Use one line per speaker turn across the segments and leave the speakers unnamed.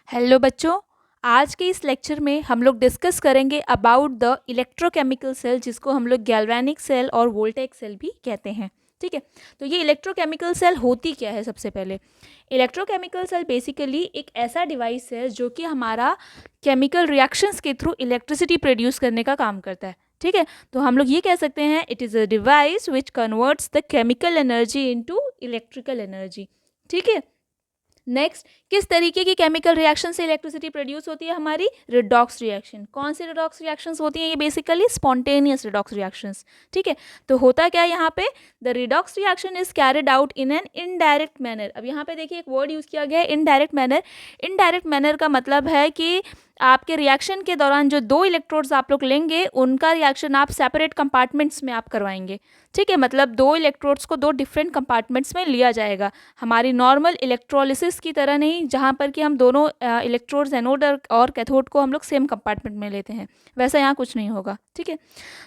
Hello बच्चों, आज के इस लेक्चर में हम लोग डिस्कस करेंगे अबाउट द इलेक्ट्रोकेमिकल सेल, जिसको हम लोग गैल्वेनिक सेल और वोल्टेइक सेल भी कहते हैं। ठीक है, तो ये इलेक्ट्रोकेमिकल सेल होती क्या है? सबसे पहले इलेक्ट्रोकेमिकल सेल बेसिकली एक ऐसा डिवाइस है जो कि हमारा केमिकल रिएक्शंस के थ्रू इलेक्ट्रिसिटी प्रोड्यूस करने का काम करता है। ठीक है, तो हम लोग ये कह सकते हैं it is a device which converts the chemical energy into electrical energy. ठीक है, नेक्स्ट, किस तरीके की केमिकल रिएक्शन से इलेक्ट्रिसिटी प्रोड्यूस होती है? हमारी रिडॉक्स रिएक्शन। कौन सी रिडॉक्स रिएक्शंस होती हैं? ये बेसिकली स्पॉन्टेनियस रिडॉक्स रिएक्शंस। ठीक है, तो होता क्या है यहाँ पे? The redox reaction is carried out in an indirect manner. अब यहाँ पे देखिए एक वर्ड यूज किया गया है, इनडायरेक्ट मैनर। इनडायरेक्ट मैनर का मतलब है कि आपके रिएक्शन के दौरान जो दो इलेक्ट्रोड्स आप लोग लेंगे उनका रिएक्शन आप सेपरेट कंपार्टमेंट्स में आप करवाएंगे। ठीक है, मतलब दो इलेक्ट्रोड्स को दो डिफरेंट कंपार्टमेंट्स में लिया जाएगा, हमारी नॉर्मल इलेक्ट्रोलिसिस की तरह नहीं, जहाँ पर कि हम दोनों इलेक्ट्रोड्स एनोड और कैथोड को हम लोग सेम कंपार्टमेंट में लेते हैं। वैसा यहाँ कुछ नहीं होगा। ठीक है,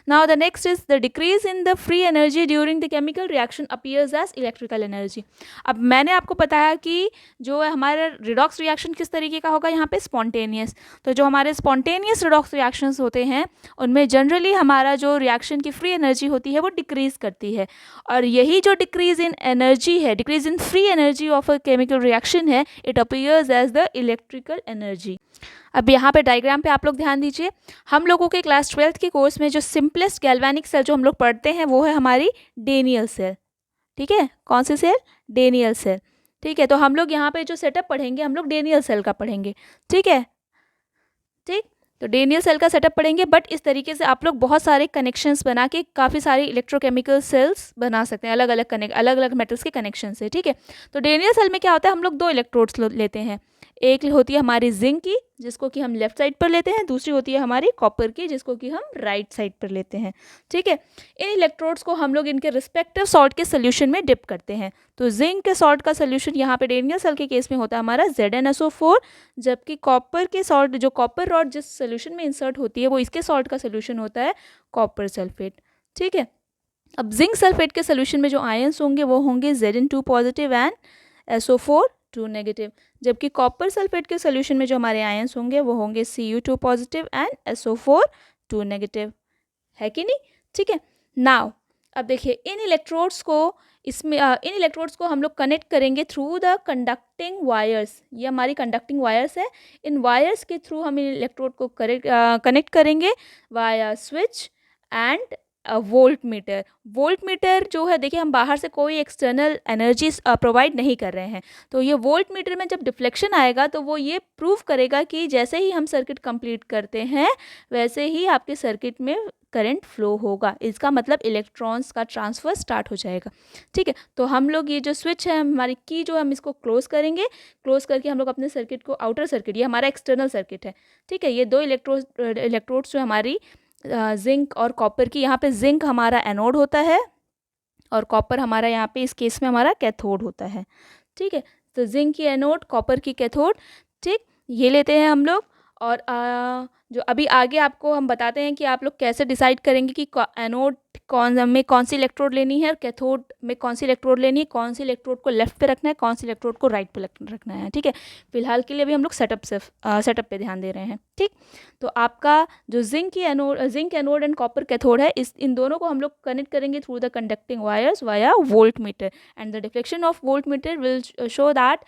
now the next is the decrease in the free energy during the chemical reaction appears as electrical energy. अब मैंने आपको बताया कि जो है हमारा रिडॉक्स रिएक्शन किस तरीके का होगा, यहाँ पे स्पॉन्टेनियस। तो जो हमारे स्पॉन्टेनियस रिडॉक्स रिएक्शंस होते हैं उनमें जनरली हमारा जो रिएक्शन की फ्री एनर्जी होती है वो डिक्रीज करती है, और यही जो डिक्रीज इन एनर्जी है, decrease in free energy of a chemical reaction है, it appears as the electrical energy. अब यहाँ पे डायग्राम पे आप लोग ध्यान दीजिए। हम लोगों के क्लास 12th के कोर्स में जो सिंपलेस्ट गैल्वेनिक सेल जो हम लोग पढ़ते हैं वो है हमारी डेनियल सेल। ठीक है, कौन सी सेल? Daniel cell. ठीक है, तो हम लोग यहाँ पे जो सेटअप पढ़ेंगे हम लोग डेनियल सेल का पढ़ेंगे। ठीक है, ठीक, तो डेनियल सेल का सेटअप पढ़ेंगे, बट इस तरीके से आप लोग बहुत सारे कनेक्शंस बना के काफ़ी सारी इलेक्ट्रोकेमिकल सेल्स बना सकते हैं, अलग अलग मेटल्स के कनेक्शन से। ठीक है, तो डेनियल सेल में क्या होता है, हम लोग दो इलेक्ट्रोड्स लेते हैं। एक होती है हमारी जिंक की, जिसको कि हम लेफ्ट साइड पर लेते हैं, दूसरी होती है हमारी कॉपर की, जिसको कि हम राइट साइड पर लेते हैं। ठीक है, इन इलेक्ट्रोड्स को हम लोग इनके रिस्पेक्टिव सॉल्ट के सोल्यूशन में डिप करते हैं। तो जिंक के सॉल्ट का सोल्यूशन यहाँ पे डेनियल सेल के केस में होता है हमारा ZnSO4, जबकि कॉपर के सॉल्ट, जो कॉपर रॉड जिस सोल्यूशन में इंसर्ट होती है वो इसके सॉल्ट का सोल्यूशन होता है कॉपर सल्फेट। ठीक है, अब जिंक सल्फेट के सोल्यूशन में जो आयंस होंगे वो होंगे Zn2 positive and SO4 2 negative, जबकि कॉपर सल्फेट के सोल्यूशन में जो हमारे आयंस होंगे वो होंगे Cu2 positive and SO4 2 negative. है कि नहीं? ठीक है, नाउ अब देखिए इन इलेक्ट्रोड्स को हम लोग कनेक्ट करेंगे थ्रू द कंडक्टिंग वायर्स। ये हमारी कंडक्टिंग वायर्स है, इन वायर्स के थ्रू हम इन इलेक्ट्रोड को कनेक्ट करेंगे via switch and volt meter. Volt meter जो है, देखिए हम बाहर से कोई एक्सटर्नल एनर्जी प्रोवाइड नहीं कर रहे हैं, तो ये वोल्ट मीटर में जब डिफ्लेक्शन आएगा तो वो ये प्रूव करेगा कि जैसे ही हम सर्किट कंप्लीट करते हैं वैसे ही आपके सर्किट में करंट फ्लो होगा। इसका मतलब इलेक्ट्रॉन्स का ट्रांसफ़र स्टार्ट हो जाएगा। ठीक है, तो हम लोग ये जो स्विच है, हमारी की जो है, हम इसको क्लोज करेंगे। क्लोज करके हम लोग अपने सर्किट को, आउटर सर्किट, ये हमारा एक्सटर्नल सर्किट है। ठीक है, ये दो इलेक्ट्रोड्स जो हमारी जिंक और कॉपर की, यहाँ पे जिंक हमारा एनोड होता है और कॉपर हमारा यहाँ पे इस केस में हमारा कैथोड होता है। ठीक है, तो जिंक की एनोड, कॉपर की कैथोड। ठीक, ये लेते हैं हम लोग, और जो अभी आगे आपको हम बताते हैं कि आप लोग कैसे डिसाइड करेंगे कि एनोड कौन सी इलेक्ट्रोड लेनी है और कैथोड में कौन सी इलेक्ट्रोड लेनी है, कौन सी इलेक्ट्रोड को लेफ्ट पे रखना है, कौन सी इलेक्ट्रोड को राइट पे रखना है। ठीक है, फिलहाल के लिए अभी हम लोग सेटअप पे ध्यान दे रहे हैं। ठीक, तो आपका जो zinc anode and copper cathode है, इन दोनों को हम लोग कनेक्ट करेंगे through the conducting wires via volt meter, and the deflection of volt meter will show that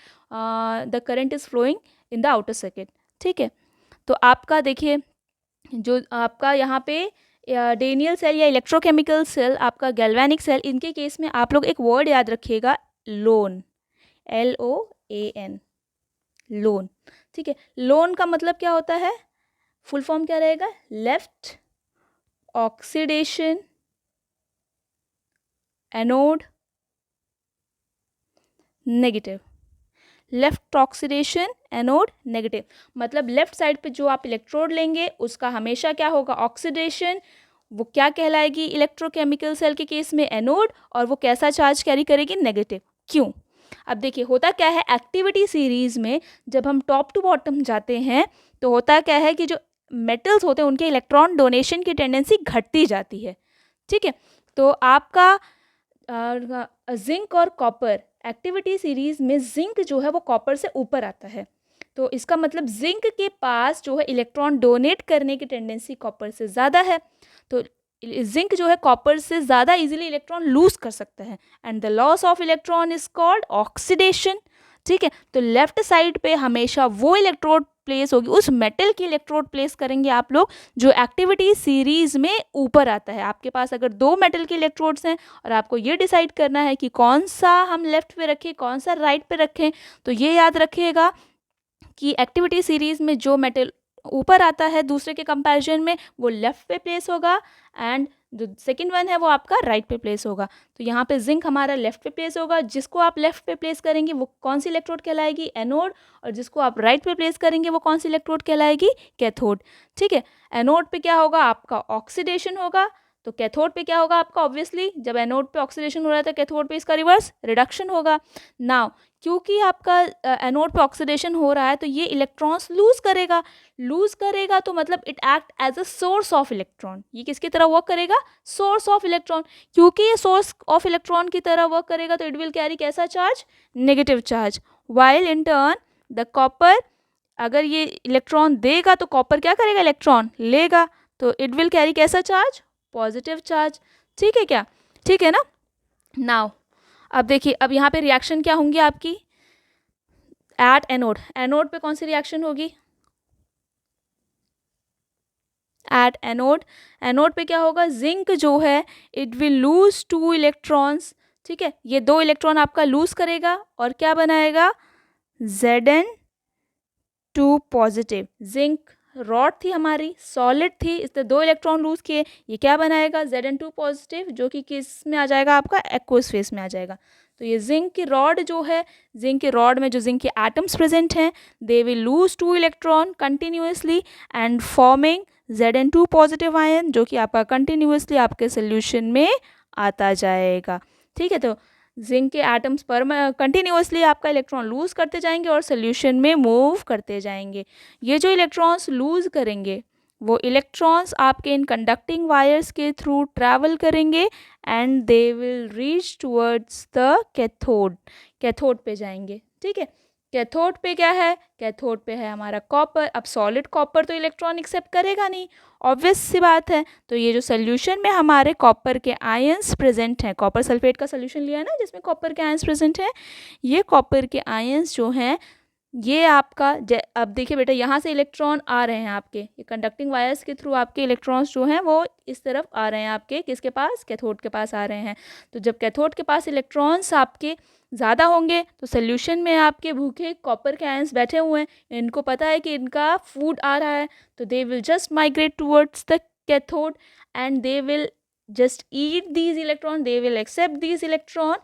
the current is flowing in the outer circuit. ठीक है, तो आपका देखिए जो आपका यहाँ पे डेनियल सेल या इलेक्ट्रोकेमिकल सेल, आपका गैल्वेनिक सेल, इनके केस में आप लोग एक वर्ड याद रखिएगा, लोन, LOAN, लोन। ठीक है, लोन का मतलब क्या होता है? फुल फॉर्म क्या रहेगा? Left oxidation anode negative. Left oxidation anode negative मतलब लेफ्ट साइड पे जो आप इलेक्ट्रोड लेंगे उसका हमेशा क्या होगा? ऑक्सीडेशन। वो क्या कहलाएगी इलेक्ट्रोकेमिकल सेल के केस में? एनोड। और वो कैसा चार्ज कैरी करेगी? नेगेटिव। क्यों? अब देखिए होता क्या है, एक्टिविटी सीरीज में जब हम टॉप टू बॉटम जाते हैं तो होता क्या है कि जो मेटल्स होते हैं उनके इलेक्ट्रॉन डोनेशन की टेंडेंसी घटती जाती है। ठीक है, तो आपका जिंक और कॉपर एक्टिविटी सीरीज में जिंक जो है वो कॉपर से ऊपर आता है। तो इसका मतलब जिंक के पास जो है इलेक्ट्रॉन डोनेट करने की टेंडेंसी कॉपर से ज़्यादा है, तो जिंक जो है कॉपर से ज़्यादा इजीली इलेक्ट्रॉन लूज कर सकता है, and the loss of electron is called oxidation. ठीक है, तो लेफ्ट साइड पे हमेशा वो इलेक्ट्रोड प्लेस होगी, उस मेटल की इलेक्ट्रोड प्लेस करेंगे आप लोग जो एक्टिविटी सीरीज में ऊपर आता है। आपके पास अगर दो मेटल के इलेक्ट्रोड्स हैं और आपको ये डिसाइड करना है कि कौन सा हम लेफ्ट पे रखें कौन सा राइट पे रखें, तो ये याद रखिएगा कि एक्टिविटी सीरीज में जो मेटल ऊपर आता है दूसरे के कंपैरिजन में वो लेफ्ट पे प्लेस होगा, एंड जो सेकंड वन है वो आपका राइट पे प्लेस होगा। तो यहाँ पे जिंक हमारा लेफ्ट पे प्लेस होगा, जिसको आप लेफ्ट पे प्लेस करेंगे वो कौन सी इलेक्ट्रोड कहलाएगी, एनोड, और जिसको आप राइट पे प्लेस करेंगे वो कौन सी इलेक्ट्रोड कहलाएगी, कैथोड। ठीक है, एनोड पे क्या होगा आपका ऑक्सीडेशन होगा, तो कैथोड पे क्या होगा आपका, ऑब्वियसली जब एनोड पे ऑक्सीडेशन हो रहा था कैथोड पे इसका रिवर्स रिडक्शन होगा। नाउ क्योंकि आपका एनोड पे ऑक्सीडेशन हो रहा है तो ये इलेक्ट्रॉन्स लूज करेगा तो मतलब it act as a source of electron. ये किसकी तरह वर्क करेगा, सोर्स ऑफ इलेक्ट्रॉन। क्योंकि ये सोर्स ऑफ इलेक्ट्रॉन की तरह वर्क करेगा तो इट विल कैरी कैसा charge, negative charge. While in turn the copper, अगर ये इलेक्ट्रॉन देगा तो कॉपर क्या करेगा, इलेक्ट्रॉन लेगा, तो इट विल कैरी कैसा चार्ज, पॉजिटिव चार्ज। ठीक है क्या, ठीक है ना। नाउ अब देखिए, अब यहाँ पे रिएक्शन क्या होंगी आपकी एट एनोड, एनोड पे कौन सी रिएक्शन होगी एट एनोड, एनोड पे क्या होगा, जिंक जो है इट विल लूज 2 इलेक्ट्रॉन्स। ठीक है, ये 2 इलेक्ट्रॉन आपका लूज करेगा और क्या बनाएगा, Zn2 पॉजिटिव। जिंक रॉड थी हमारी, सॉलिड थी, इसने 2 इलेक्ट्रॉन लूज किए, ये क्या बनाएगा, Zn2 पॉजिटिव, जो कि किस में आ जाएगा आपका एक्वस फेस में आ जाएगा। तो ये जिंक की रॉड जो है, जिंक की रॉड में जो जिंक के एटम्स प्रेजेंट हैं they will lose 2 electron continuously and forming Zn2 positive ion, जो कि आपका कंटिन्यूसली आपके सोल्यूशन में आता जाएगा। ठीक है, तो जिंक के एटम्स पर कंटिन्यूसली आपका इलेक्ट्रॉन लूज करते जाएंगे और सोल्यूशन में मूव करते जाएंगे। ये जो इलेक्ट्रॉन्स लूज करेंगे वो इलेक्ट्रॉन्स आपके इन कंडक्टिंग वायर्स के थ्रू ट्रैवल करेंगे and they will reach towards the cathode, cathode पे जाएंगे। ठीक है, कैथोड पे क्या है, कैथोड पे है हमारा कॉपर। अब सॉलिड कॉपर तो इलेक्ट्रॉन एक्सेप्ट करेगा नहीं, ऑब्वियस सी बात है। तो ये जो सोल्यूशन में हमारे कॉपर के आयंस प्रेजेंट हैं, कॉपर सल्फेट का सोल्यूशन लिया है ना जिसमें कॉपर के आयंस प्रेजेंट हैं, ये कॉपर के आयंस जो हैं ये आपका अब देखिए बेटा, यहाँ से इलेक्ट्रॉन आ रहे हैं आपके, ये कंडक्टिंग वायर्स के थ्रू आपके इलेक्ट्रॉन्स जो हैं वो इस तरफ आ रहे हैं आपके, किसके पास, कैथोड के पास आ रहे हैं। तो जब कैथोड के पास इलेक्ट्रॉन्स आपके ज़्यादा होंगे तो सोल्यूशन में आपके भूखे कॉपर के आयंस बैठे हुए हैं, इनको पता है कि इनका फूड आ रहा है, तो they will just migrate towards the cathode and they will just eat these electron, they will accept these electron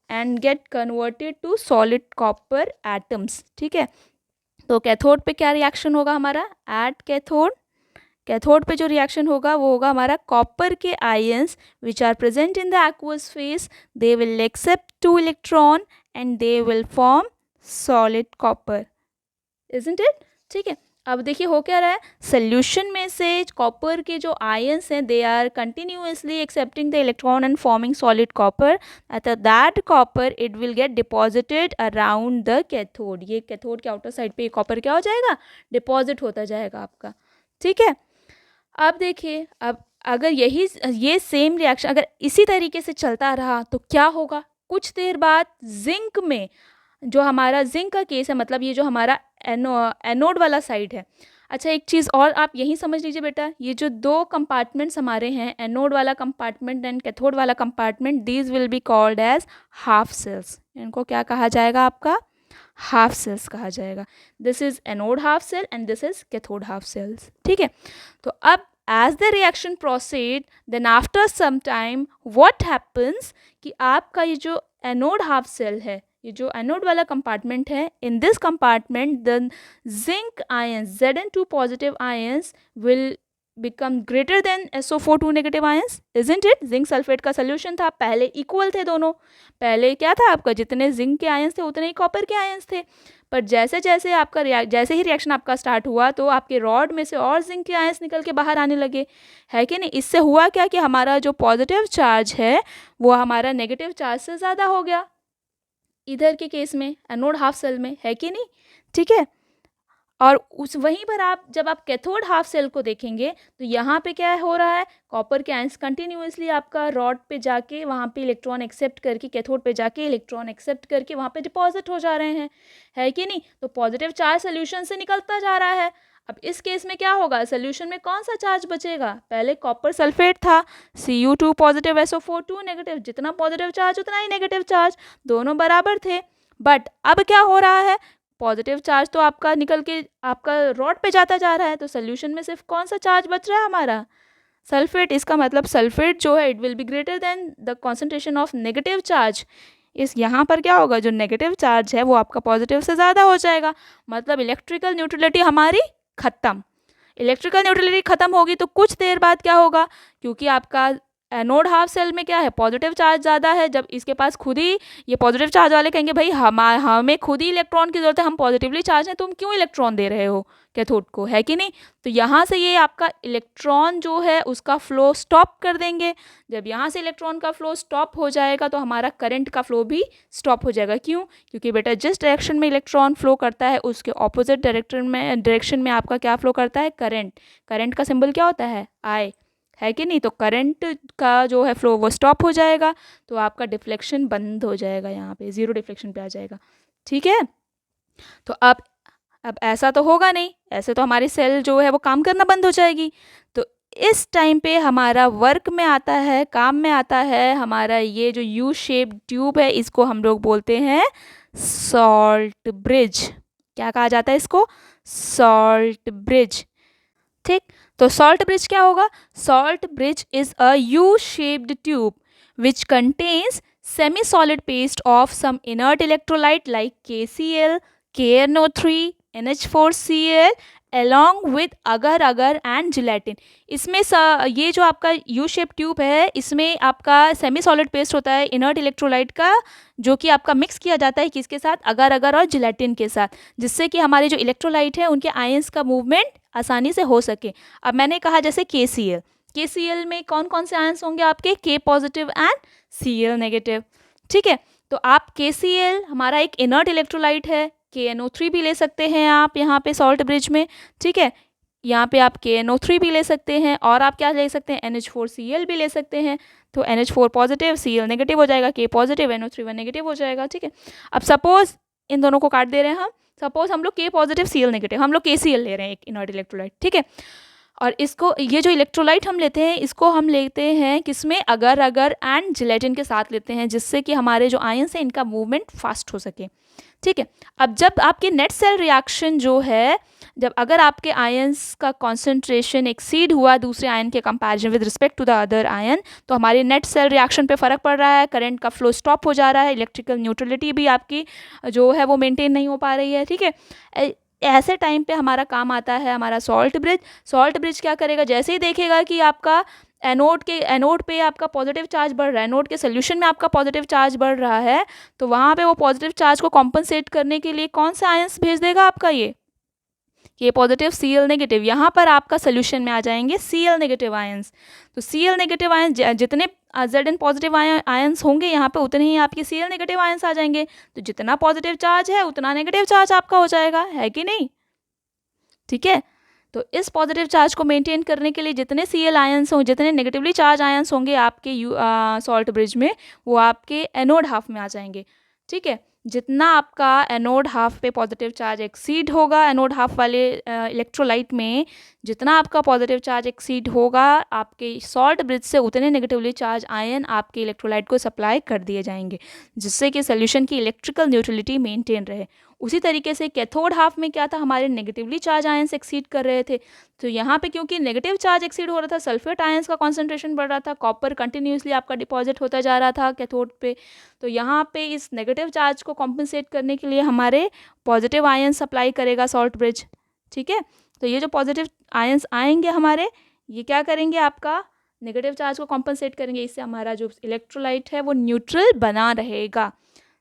and get converted to solid copper atoms। ठीक है, तो कैथोड पे क्या रिएक्शन होगा हमारा, एट कैथोड, कैथोड पे जो reaction होगा वो होगा हमारा कॉपर के ions which are present in the aqueous phase, they will accept 2 electron and they will form solid copper, isn't it. ठीक है, अब देखिए हो क्या रहा है, सोल्यूशन में से कॉपर के जो आयंस हैं they are continuously accepting the electron and forming solid copper, अतः that copper it will get deposited around the cathode. ये कैथोड के आउटर साइड पे ये कॉपर क्या हो जाएगा, डिपॉजिट होता जाएगा आपका। ठीक है, अब देखिए, अब अगर ये सेम रिएक्शन अगर इसी तरीके से चलता रहा तो क्या होगा, कुछ देर बाद जिंक में जो हमारा जिंक का केस है, मतलब ये जो हमारा एनोड वाला साइड है। अच्छा, एक चीज़ और आप यही समझ लीजिए बेटा, ये जो 2 कंपार्टमेंट्स हमारे हैं, एनोड वाला कंपार्टमेंट एंड कैथोड वाला compartment, these will be called as half cells. इनको क्या कहा जाएगा आपका, हाफ सेल्स कहा जाएगा। This is anode half cell and this is cathode half cells. ठीक है, तो अब as the reaction proceed then after some time what happens कि आपका ये जो एनोड हाफ सेल है, ये जो एनोड वाला कंपार्टमेंट है, in this compartment the zinc ions Zn2 positive ions will become greater than SO4 negative ions, isn't it. Zinc sulphate का सोल्यूशन था, पहले इक्वल थे दोनों, पहले क्या था आपका, जितने जिंक के आयंस थे उतने ही कॉपर के आयंस थे, पर जैसे जैसे आपका जैसे ही रिएक्शन आपका स्टार्ट हुआ तो आपके रॉड में से और जिंक के आयंस निकल के बाहर आने लगे, है कि नहीं। इससे हुआ क्या कि हमारा जो पॉजिटिव चार्ज है वो हमारा नेगेटिव चार्ज से ज़्यादा हो गया इधर के केस में, एनोड हाफ सेल में, है कि नहीं। ठीक है, और उस वहीं पर आप जब आप कैथोड हाफ सेल को देखेंगे तो यहाँ पे क्या हो रहा है, कॉपर के आयंस कंटिन्यूअसली आपका रॉड पे जाके वहाँ पे इलेक्ट्रॉन एक्सेप्ट करके, कैथोड पे जाके इलेक्ट्रॉन एक्सेप्ट करके वहाँ पे डिपॉजिट हो जा रहे हैं, है कि नहीं। तो पॉजिटिव चार्ज सोल्यूशन से निकलता जा रहा है। अब इस केस में क्या होगा, सोल्यूशन में कौन सा चार्ज बचेगा, पहले कॉपर सल्फेट था, Cu2 पॉजिटिव SO4 2 नेगेटिव, जितना पॉजिटिव चार्ज उतना ही नेगेटिव चार्ज, दोनों बराबर थे। बट अब क्या हो रहा है, पॉजिटिव चार्ज तो आपका निकल के आपका रॉड पे जाता जा रहा है, तो सोल्यूशन में सिर्फ कौन सा चार्ज बच रहा है हमारा, सल्फेट। इसका मतलब सल्फेट जो है it will be greater than the concentration of negative charge. इस यहाँ पर क्या होगा, जो नेगेटिव चार्ज है वो आपका पॉजिटिव से ज़्यादा हो जाएगा, मतलब इलेक्ट्रिकल न्यूट्रलिटी हमारी ख़त्म। इलेक्ट्रिकल न्यूट्रलिटी ख़त्म होगी तो कुछ देर बाद क्या होगा, क्योंकि आपका एनोड हाफ सेल में क्या है, पॉजिटिव चार्ज ज़्यादा है, जब इसके पास खुद ही ये पॉजिटिव चार्ज वाले कहेंगे भाई हमें खुद ही इलेक्ट्रॉन की ज़रूरत है, हम पॉजिटिवली चार्ज हैं, तुम क्यों इलेक्ट्रॉन दे रहे हो कैथोड को, है कि नहीं। तो यहाँ से ये आपका इलेक्ट्रॉन जो है उसका फ्लो स्टॉप कर देंगे। जब यहाँ से इलेक्ट्रॉन का फ्लो स्टॉप हो जाएगा तो हमारा करंट का फ्लो भी स्टॉप हो जाएगा। क्यों, क्योंकि बेटा जिस डायरेक्शन में इलेक्ट्रॉन फ्लो करता है उसके ऑपोजिट डायरेक्शन में आपका क्या फ्लो करता है, करंट। करंट का सिंबल क्या होता है, आई, है कि नहीं। तो करंट का जो है फ्लो वो स्टॉप हो जाएगा, तो आपका डिफ्लेक्शन बंद हो जाएगा, यहाँ पे ज़ीरो डिफ्लेक्शन पे आ जाएगा, ठीक है। तो अब ऐसा तो होगा नहीं, ऐसे तो हमारी सेल जो है वो काम करना बंद हो जाएगी। तो इस टाइम पे हमारा वर्क में आता है, काम में आता है हमारा ये जो यू शेप ट्यूब है, इसको हम लोग बोलते हैं सॉल्ट ब्रिज। क्या कहा जाता है इसको, सॉल्ट ब्रिज, ठीक। तो सॉल्ट ब्रिज क्या होगा, salt bridge is a U shaped tube which contains semi solid paste of some inert electrolyte like KCl, KNO3, NH4Cl along with अगर अगर एंड जिलेटिन। इसमें ये जो आपका यू शेप ट्यूब है इसमें आपका सेमी सॉलिड पेस्ट होता है इनर्ट इलेक्ट्रोलाइट का, जो कि आपका मिक्स किया जाता है किसके साथ, अगर अगर और जिलेटिन के साथ, जिससे कि हमारे जो इलेक्ट्रोलाइट है उनके आयंस का मूवमेंट आसानी से हो सके। अब मैंने कहा जैसे KCl में कौन कौन से आयंस होंगे आपके, K positive and Cl negative, ठीक है। तो आप KCl हमारा एक इनर्ट इलेक्ट्रोलाइट है, KNO3 भी ले सकते हैं आप यहाँ पे सॉल्ट ब्रिज में, ठीक है। यहाँ पे आप KNO3 भी ले सकते हैं, और आप क्या ले सकते हैं, NH4Cl भी ले सकते हैं। तो NH4 पॉजिटिव Cl नेगेटिव हो जाएगा, K पॉजिटिव NO3 नेगेटिव हो जाएगा, ठीक है। अब सपोज इन दोनों को काट दे रहे हैं हम, सपोज हम लोग K पॉजिटिव Cl नेगेटिव, हम लोग KCl ले रहे हैं एक इनर्ट इलेक्ट्रोलाइट, ठीक है। और इसको ये जो इलेक्ट्रोलाइट हम लेते हैं इसको हम लेते हैं किसमें, अगर अगर एंड जिलेटिन के साथ लेते हैं, जिससे कि हमारे जो आयंस हैं इनका मूवमेंट फास्ट हो सके, ठीक है। अब जब आपके नेट सेल रिएक्शन जो है, जब अगर आपके आयंस का कॉन्सेंट्रेशन एक्सीड हुआ दूसरे आयन के comparison with respect to the other ion, तो हमारे नेट सेल रिएक्शन पे फ़र्क पड़ रहा है, करंट का फ्लो स्टॉप हो जा रहा है, इलेक्ट्रिकल न्यूट्रलिटी भी आपकी जो है वो मेंटेन नहीं हो पा रही है, ठीक है। ऐसे टाइम पे हमारा काम आता है हमारा सॉल्ट ब्रिज। सॉल्ट ब्रिज क्या करेगा, जैसे ही देखेगा कि आपका एनोड पे आपका पॉजिटिव चार्ज बढ़ रहा है, एनोड के सोल्यूशन में आपका पॉजिटिव चार्ज बढ़ रहा है, तो वहाँ पे वो पॉजिटिव चार्ज को कॉम्पनसेट करने के लिए कौन सा आयंस भेज देगा आपका, ये पॉजिटिव Cl नेगेटिव। यहाँ पर आपका सोल्यूशन में आ जाएंगे Cl नेगेटिव आयंस। तो Cl नेगेटिव आयंस जितने Zn पॉजिटिव आयंस होंगे यहाँ पे उतने ही आपके Cl नेगेटिव आयंस आ जाएंगे। तो जितना पॉजिटिव चार्ज है उतना नेगेटिव चार्ज आपका हो जाएगा, है कि नहीं, ठीक है। तो इस पॉजिटिव चार्ज को मेंटेन करने के लिए जितने Cl आयंस हों, जितने नेगेटिवली चार्ज आयंस होंगे आपके सॉल्ट ब्रिज में, वो आपके एनोड हाफ में आ जाएंगे, ठीक है। जितना आपका एनोड हाफ पे पॉजिटिव चार्ज एक्सीड होगा, एनोड हाफ वाले इलेक्ट्रोलाइट में जितना आपका पॉजिटिव चार्ज एक्सीड होगा आपके सॉल्ट ब्रिज से, उतने नेगेटिवली चार्ज आयन आपके इलेक्ट्रोलाइट को सप्लाई कर दिए जाएंगे, जिससे कि सोल्यूशन की इलेक्ट्रिकल न्यूट्रलिटी मेंटेन रहे। उसी तरीके से कैथोड हाफ में क्या था, हमारे नेगेटिवली चार्ज आयंस एक्सीड कर रहे थे, तो यहाँ पे क्योंकि नेगेटिव चार्ज एक्सीड हो रहा था, सल्फेट आयंस का कॉन्सेंट्रेशन बढ़ रहा था, कॉपर कंटिन्यूसली आपका डिपॉजिट होता जा रहा था कैथोड पे, तो यहाँ पे इस नेगेटिव चार्ज को कॉम्पनसेट करने के लिए हमारे पॉजिटिव आयंस सप्लाई करेगा सॉल्ट ब्रिज, ठीक है। तो ये जो पॉजिटिव आयंस आएंगे हमारे, ये क्या करेंगे, आपका नेगेटिव चार्ज को कॉम्पनसेट करेंगे, इससे हमारा जो इलेक्ट्रोलाइट है वो न्यूट्रल बना रहेगा,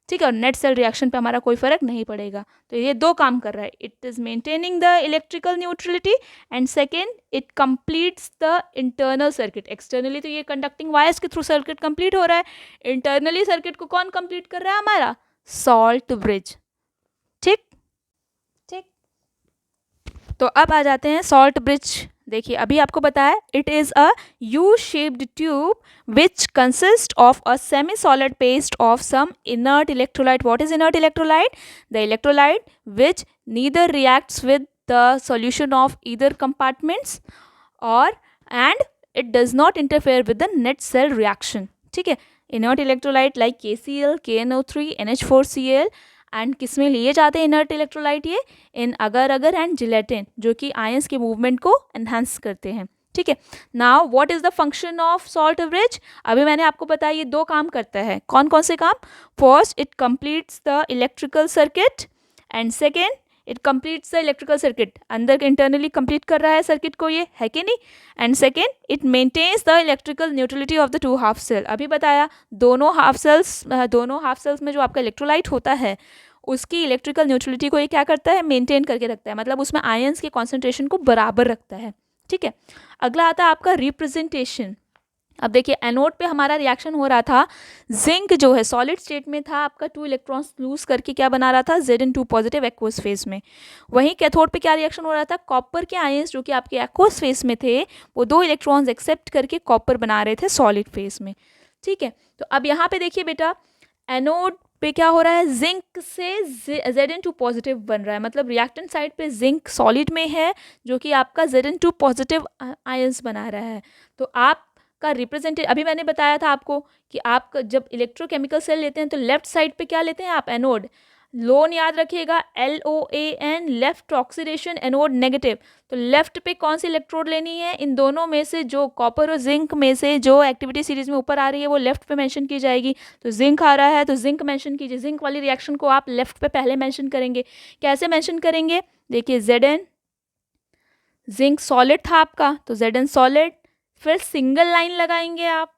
ठीक है। और नेट सेल रिएक्शन पे हमारा कोई फर्क नहीं पड़ेगा। तो ये दो काम कर रहा है, it is maintaining the electrical neutrality and second it completes the internal circuit. Externally तो ये कंडक्टिंग वायर्स के थ्रू सर्किट कंप्लीट हो रहा है, इंटरनली सर्किट को कौन कंप्लीट कर रहा है, हमारा सॉल्ट ब्रिज, ठीक ठीक। तो अब आ जाते हैं सॉल्ट ब्रिज। देखिए अभी आपको बताया it is a U shaped tube which consist of a semi solid paste of some inert electrolyte. What is inert electrolyte? The electrolyte which neither reacts with the solution of either compartments और and it does not interfere with the net cell reaction. ठीक है, inert electrolyte like KCl, KNO3, NH4Cl and किस में लिए जाते हैं inert electrolyte? ये इन अगर अगर एंड जिलेटिन, जो कि आयंस के मूवमेंट को एनहांस करते हैं. ठीक है, now what is the function of salt bridge? अभी मैंने आपको बताया ये दो काम करता है. कौन कौन से काम? First, it completes the electrical circuit and second, it completes the electrical circuit. अंदर के इंटरनली कंप्लीट कर रहा है सर्किट को, ये है कि नहीं? And second, it maintains the electrical neutrality of the two half cell. अभी बताया दोनों हाफ सेल्स में जो आपका इलेक्ट्रोलाइट होता है उसकी इलेक्ट्रिकल न्यूट्रलिटी को ये क्या करता है? मेंटेन करके रखता है, मतलब उसमें आयंस के कॉन्सेंट्रेशन को बराबर रखता है. ठीक है, अगला आता है आपका रिप्रेजेंटेशन. अब देखिए एनोड पे हमारा रिएक्शन हो रहा था, जिंक जो है सॉलिड स्टेट में था आपका 2 इलेक्ट्रॉन्स लूज करके क्या बना रहा था? Zn2 पॉजिटिव एक्वस फेज में. वहीं कैथोड पे क्या रिएक्शन हो रहा था? कॉपर के आयंस जो कि आपके एक्वस फेज में थे वो 2 इलेक्ट्रॉन्स एक्सेप्ट करके कॉपर बना रहे थे सॉलिड फेज में. ठीक है, तो अब यहाँ पे देखिए बेटा एनोड पे क्या हो रहा है? जिंक से Zn2 पॉजिटिव बन रहा है, मतलब रिएक्टेंट साइड पे जिंक सॉलिड में है जो कि आपका Zn2 पॉजिटिव आयंस बना रहा है. तो आप का रिप्रेजेंटेटिव, अभी मैंने बताया था आपको कि आप जब इलेक्ट्रोकेमिकल सेल लेते हैं तो लेफ्ट साइड पे क्या लेते हैं आप? एनोड. लोन याद रखिएगा, LOAN, left oxidation, anode negative. तो लेफ्ट पे कौन सी इलेक्ट्रोड लेनी है? इन दोनों में से जो कॉपर और जिंक में से जो एक्टिविटी सीरीज में ऊपर आ रही है वो लेफ्ट पे मेंशन की जाएगी. तो जिंक आ रहा है तो जिंक मेंशन कीजिए. जिंक वाली रिएक्शन को आप लेफ्ट पे पहले मेंशन करेंगे. कैसे मेंशन करेंगे? देखिए Zn, जिंक सॉलिड था आपका तो Zn सॉलिड, फिर सिंगल लाइन लगाएंगे आप.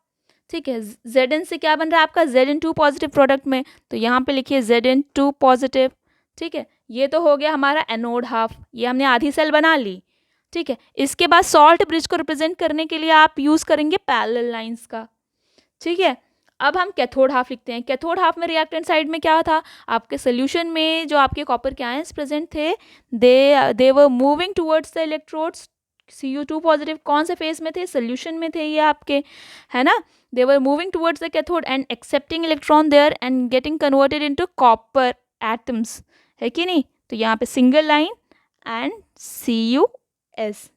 ठीक है, Zn से क्या बन रहा है आपका? Zn2 पॉजिटिव प्रोडक्ट में, तो यहाँ पे लिखिए Zn2 पॉजिटिव. ठीक है, ये तो हो गया हमारा एनोड हाफ, ये हमने आधी सेल बना ली. ठीक है, इसके बाद सॉल्ट ब्रिज को रिप्रेजेंट करने के लिए आप यूज़ करेंगे पैरेलल लाइंस का. ठीक है, अब हम कैथोड हाफ लिखते हैं. कैथोड हाफ में रिएक्टेंट साइड में क्या था? आपके सोल्यूशन में जो आपके कॉपर के आयंस प्रेजेंट थे they were moving towards the electrodes. Cu2 positive कौन से फेज में थे? सोल्यूशन में थे ये आपके, है ना? They were moving towards the cathode and accepting electron there and getting converted into copper atoms, है कि नहीं? तो यहाँ पे सिंगल लाइन एंड CuS.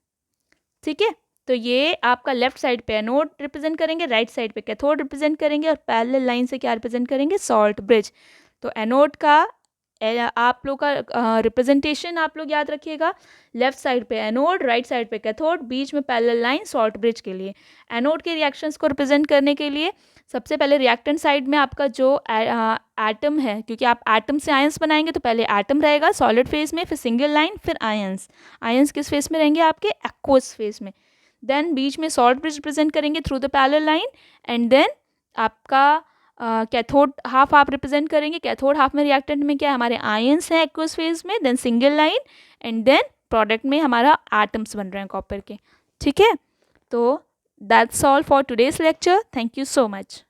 ठीक है, तो ये आपका लेफ्ट साइड पे एनोड रिप्रेजेंट करेंगे, राइट साइड पे कैथोड रिप्रेजेंट करेंगे और पैरेलल लाइन से क्या रिप्रेजेंट करेंगे? Salt bridge. तो एनोड का आप लोग का रिप्रेजेंटेशन आप लोग याद रखिएगा, लेफ्ट साइड पे एनोड, राइट साइड पे कैथोड, बीच में पैरेलल लाइन सॉल्ट ब्रिज के लिए. एनोड के रिएक्शंस को रिप्रेजेंट करने के लिए सबसे पहले रिएक्टेंट साइड में आपका जो एटम है, क्योंकि आप एटम से आयंस बनाएंगे तो पहले एटम रहेगा सॉलिड फेज में, फिर सिंगल लाइन, फिर आयंस. आयंस किस फेज में रहेंगे? आपके एक्वस फेज में. देन बीच में सॉल्ट ब्रिज रिप्रेजेंट करेंगे through the parallel line and then आपका कैथोड हाफ आप रिप्रेजेंट करेंगे. कैथोड हाफ में रिएक्टेंट में क्या है? हमारे आयंस हैं एक्वस फेज में, then single line and then product में हमारा एटम्स बन रहे हैं कॉपर के. ठीक है, तो that's all for today's lecture. Thank you so much.